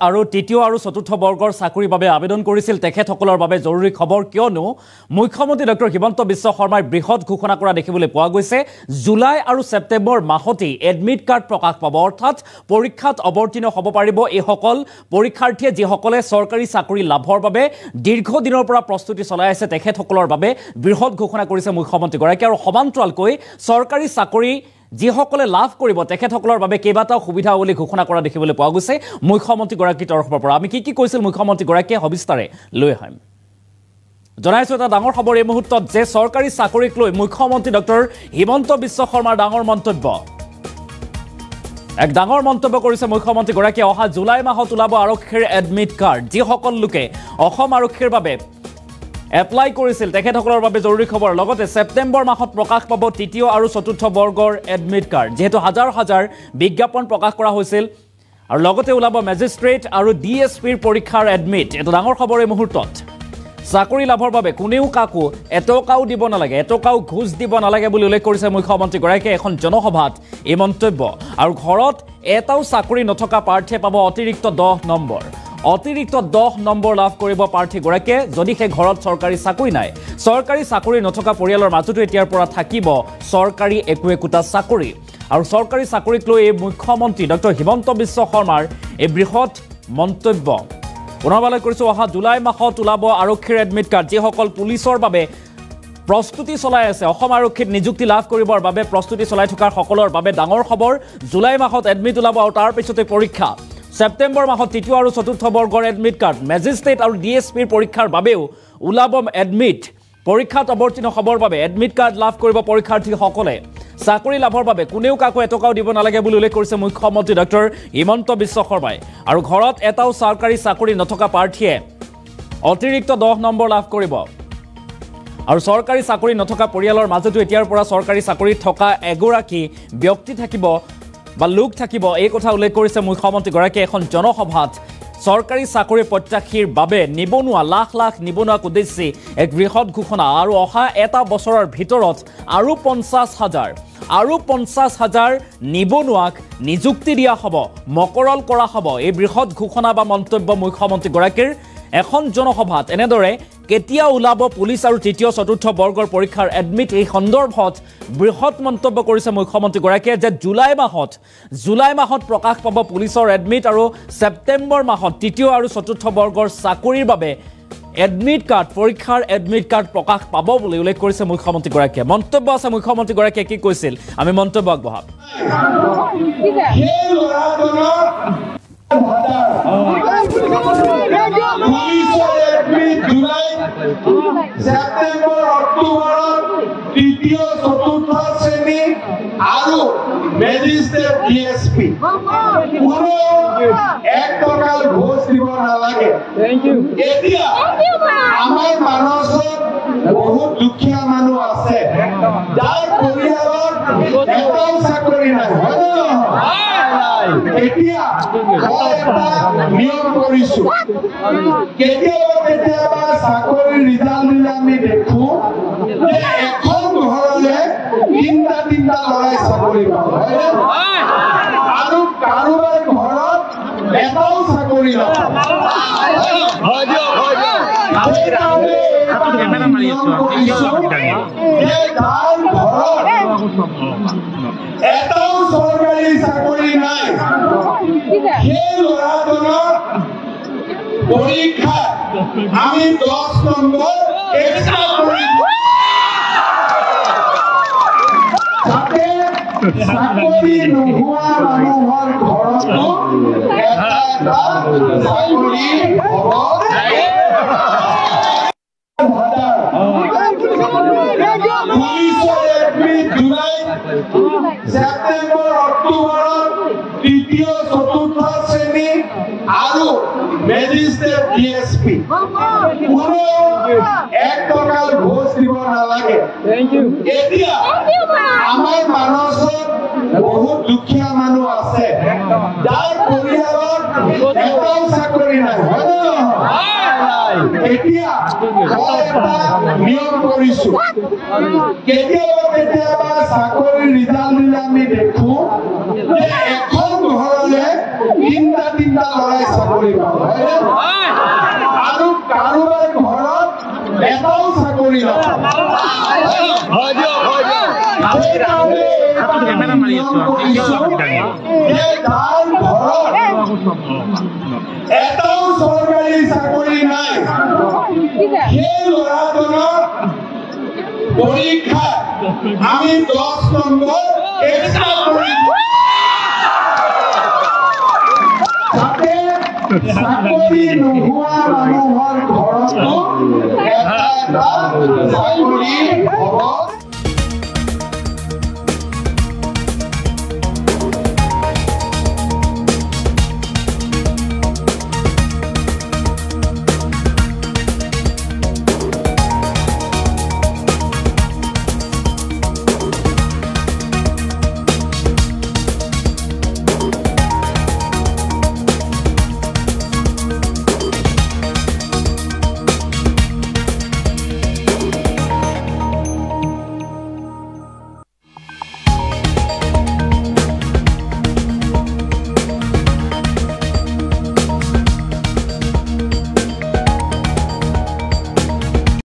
আৰু তৃতীয় আৰু চতুৰ্থ বৰ্গৰ চাকৰিৰ বাবে আবেদন কৰিছিল তেখেতসকলৰ বাবে জৰুৰী খবৰ কিয়নো মুখ্যমন্ত্ৰী ডক্টৰ হিমন্ত বিশ্ব শৰ্মাই বৃহৎ ঘোষণা কৰা দেখিবলৈ পোৱা গৈছে জুলাই আৰু সেপ্টেম্বৰ মাহতেই এডমিট কাৰ্ড প্ৰকাশ পাব অৰ্থাৎ পৰীক্ষাত অৱতীৰ্ণ হ'ব পাৰিব এই সকল পৰীক্ষাৰ্থীয়ে যিসকলে চৰকাৰী চাকৰি লাভৰ বাবে দীৰ্ঘদিনৰ পৰা প্ৰস্তুতি চলাই আছে তেখেতসকলৰ বাবে বৃহৎ ঘোষণা কৰিছে মুখ্যমন্ত্ৰী গৰাকী আৰু সমান্তৰালকৈ চৰকাৰী চাকৰি যিসকলে লাভ কৰিব তেখেতসকলৰ বাবে কেইবাটাও সুবিধা বুলি ঘোষণা কৰা দেখিবলৈ পোৱা গৈছে মুখ্যমন্ত্ৰী গৰাকীৰ তৰফৰ পৰা আমি কি কৈছিল মুখ্যমন্ত্ৰী গৰাকীয়ে সবিস্তাৰে লৈ আহিম জনাইছো এটা ডাঙৰ খবৰ এই মুহূৰ্তত যে চৰকাৰী চাকৰিক লৈ মুখ্যমন্ত্ৰী ডক্টৰ হিমন্ত বিশ্ব শৰ্মাৰ ডাঙৰ মন্তব্য এক ডাঙৰ মন্তব্য কৰিছে মুখ্যমন্ত্ৰী গৰাকীয়ে অহা জুলাই মাহত ওলাব আৰক্ষীৰ এডমিট কাৰ্ড যিসকল লোকে অসম আৰক্ষীৰ বাবে এপ্লাই কৰিছিল তেখেতসকলৰ বাবে জৰুৰী খবৰ লগতে সেপ্টেম্বৰ মাহত প্ৰকাশ পাব তৃতীয় আৰু চতুৰ্থ বৰ্গৰ এডমিট কাৰ্ড যেহেতু হাজাৰ হাজাৰ বিজ্ঞাপন প্ৰকাশ কৰা হৈছিল আৰু লগতে ওলাব মেজিষ্ট্ৰেট আৰু ডিএছপিৰ পৰীক্ষাৰ এডমিট এটা ডাঙৰ খবৰ এই মুহূৰ্তত চাকৰি লাভৰ বাবে কোনেও কাকো এটকাও দিব নালাগে এটকাও ঘুষ দিব নালাগে বুলি উল্লেখ কৰিছে মুখ্যমন্ত্ৰী গৰাকীয়ে এখন জনসভাত এই মন্তব্য আৰু ঘৰত এটাও চাকৰি নথকা প্ৰাৰ্থীয়ে পাব অতিৰিক্ত 10 নম্বৰ অতিৰিক্ত 10 নম্বৰ লাভ কৰিব প্ৰাৰ্থী গৰাকীয়ে যদি সেই ঘৰত চৰকাৰী চাকৰি নাই চৰকাৰী চাকৰি নথকা পৰিয়ালৰ মাজতো এতিয়াৰ পৰা থাকিব চৰকাৰী একোটা চাকৰি আৰু চৰকাৰী চাকৰিক লৈ এই মুখ্যমন্ত্ৰী ডক্টৰ হিমন্ত বিশ্ব শৰ্মাৰ এই বৃহৎ মন্তব্য পুনৰবালৈ কৰিছো অহা জুলাই মাহত ওলাব আৰক্ষীৰ এডমিট কাৰ্ড যিসকল পুলিচৰ বাবে প্ৰস্তুতি চলাই আছে অসম আৰক্ষীত নিযুক্তি লাভ কৰিবৰ বাবে প্ৰস্তুতি চলাই থকাৰ সকলৰ বাবে ডাঙৰ খবৰ জুলাই মাহত এডমিট ওলাব আৰু তাৰ পিছতে পৰীক্ষা সেপ্টেম্বৰ মাহত তৃতীয় আৰু চতুৰ্থ বৰ্গৰ এডমিট কাৰ্ড মেজিষ্ট্ৰেট আৰু ডিএছপিৰ পৰীক্ষাৰ বাবেও ওলাব এডমিট পৰীক্ষাত অৱতীৰ্ণ হ'বৰ বাবে এডমিট কাৰ্ড লাভ কৰিব পৰীক্ষাৰ্থীসকলে চাকৰি লাভৰ বাবে কোনেও কাকো এটকাও দিব নালাগে বুলি উল্লেখ কৰিছে মুখ্যমন্ত্ৰী ডক্টৰ হিমন্ত বিশ্ব শৰ্মাই আৰু ঘৰত এটাও চৰকাৰী চাকৰি নথকা প্ৰাৰ্থীয়ে অতিৰিক্ত 10 নম্বৰ লাভ কৰিব আৰু চৰকাৰী চাকৰি নথকা পৰিয়ালৰ মাজতো এতিয়াৰ পৰা চৰকাৰী চাকৰি থকা এগৰাকী ব্যক্তি থাকিব বা লোক থাকিব এই কথা উল্লেখ কৰিছে মুখ্যমন্ত্ৰী গৰাকীয়ে এখন জনসভাত চৰকাৰী চাকৰি প্ৰত্যাশীৰ বাবে নিবনুৱা লাখ লাখ নিবনুৱাক উদ্দেশ্যি এক বৃহৎ ঘোষণা আৰু অহা এটা বছৰৰ ভিতৰত আৰু 50,000 নিবনুৱাক নিযুক্তি দিয়া হ'ব মকৰল কৰা হ'ব এই বৃহৎ ঘোষণা বা মন্তব্য মুখ্যমন্ত্ৰী গৰাকীৰ এখন জনসভাত এনেদৰে কেতিয়া ওলাব পুলিচ আৰু তৃতীয় চতুৰ্থ বৰ্গৰ পৰীক্ষাৰ এডমিট এই সন্দৰ্ভত বৃহৎ মন্তব্য কৰিছে মুখ্যমন্ত্ৰী গৰাকীয়ে যে জুলাই মাহত প্ৰকাশ পাব পুলিচৰ এডমিট আৰু সেপ্টেম্বৰ মাহত তৃতীয় আৰু চতুৰ্থ বৰ্গৰ চাকৰিৰ বাবে এডমিট কাৰ্ড পৰীক্ষাৰ এডমিট কাৰ্ড প্ৰকাশ পাব বুলি উল্লেখ কৰিছে মুখ্যমন্ত্ৰী গৰাকীয়ে মন্তব্য আছে মুখ্যমন্ত্ৰী গৰাকীয়ে কি কৈছিল আমি মন্তব্য আগবঢ়াম সেপ্টেম্বৰ অক্টোবৰত তৃতীয় চতুৰ্থ শ্ৰেণী আৰু মেজিষ্ট্ৰেট ডিএছপি কোনো 1 টকা ঘুষ দিব নালাগে এতিয়া আমাৰ মানসত বহুত দুখীয়া মানুহ আছে যাৰ পৰিয়ালত এটাও চাকৰি নাই এতিয়া নিয়ম কৰিছো কেতিয়াবা চাকৰি ৰিজাল্ট দিলে আমি দেখো যে এখন ঘৰলে তিনিটা লৰাই চাকৰি পাব আৰু কাৰোবাৰ ঘৰত এটাও চাকৰি নাপাব এটাও চৰকাৰী চাকৰি নাই সেই ল'ৰাজনৰ পৰীক্ষা আমি 10 নম্বৰ এক্সট্ৰা কৰি যাতে চাকৰি নোহোৱা মানুহৰ ঘৰতো এটা চাকৰি হ'ব পুলিচৰ এডমিট জুলাই সেপ্টেম্বৰ অক্টোবৰত তৃতীয় চতুৰ্থ শ্ৰেণী আৰু মেজিষ্ট্ৰেট ডিএছপি কোনো 1 টকা ঘুষ দিব নালাগে এতিয়া আমাৰ মানসত বহুত দুখীয়া মানুহ আছে যাৰ পৰিয়ালত এটাও চাকৰি নাই এতিয়া নিয়ম কৰিছো কেতিয়াবা চাকৰি ৰিজাল্ট দিলে আমি দেখো যে এখন ঘৰলে তিনটা লৰাই চাকৰি পাব আৰু কাৰোবাৰ ঘৰত এটাও চাকৰি নাপাব এটাও চৰকাৰী চাকৰি নাই সেই ল'ৰাজনৰ পৰীক্ষা আমি 10 নম্বৰ এক্সট্ৰা কৰি যাতে চাকৰি নোহোৱা মানুহৰ ঘৰতো এটা চাকৰি হ'ব